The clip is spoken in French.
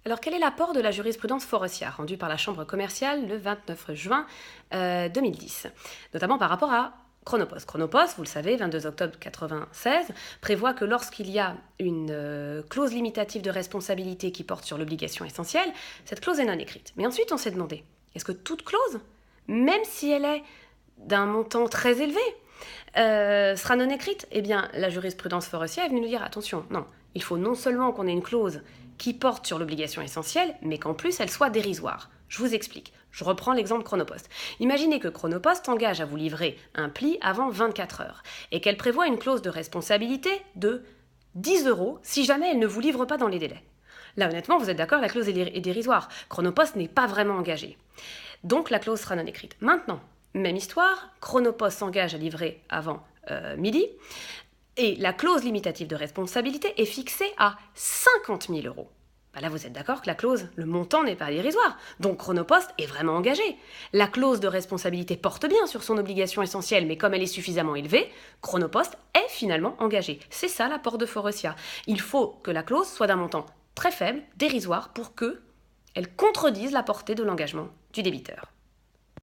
Alors, quel est l'apport de la jurisprudence Faurecia, rendue par la Chambre commerciale le 29 juin 2010, notamment par rapport à Chronopost. Chronopost, vous le savez, 22 octobre 1996, prévoit que lorsqu'il y a une clause limitative de responsabilité qui porte sur l'obligation essentielle, cette clause est non écrite. Mais ensuite, on s'est demandé, est-ce que toute clause, même si elle est d'un montant très élevé, sera non écrite? Eh bien, la jurisprudence Faurecia est venue nous dire, attention, non, il faut non seulement qu'on ait une clause qui porte sur l'obligation essentielle, mais qu'en plus elle soit dérisoire. Je vous explique. Je reprends l'exemple Chronopost. Imaginez que Chronopost engage à vous livrer un pli avant 24 heures et qu'elle prévoit une clause de responsabilité de 10 € si jamais elle ne vous livre pas dans les délais. Là, honnêtement, vous êtes d'accord, la clause est dérisoire. Chronopost n'est pas vraiment engagé. Donc la clause sera non écrite. Maintenant, même histoire, Chronopost s'engage à livrer avant midi. Et la clause limitative de responsabilité est fixée à 50 000 €. Là, vous êtes d'accord que la clause, le montant n'est pas dérisoire. Donc Chronopost est vraiment engagé. La clause de responsabilité porte bien sur son obligation essentielle, mais comme elle est suffisamment élevée, Chronopost est finalement engagé. C'est ça l'apport de Faurecia. Il faut que la clause soit d'un montant très faible, dérisoire, pour qu'elle contredise la portée de l'engagement du débiteur.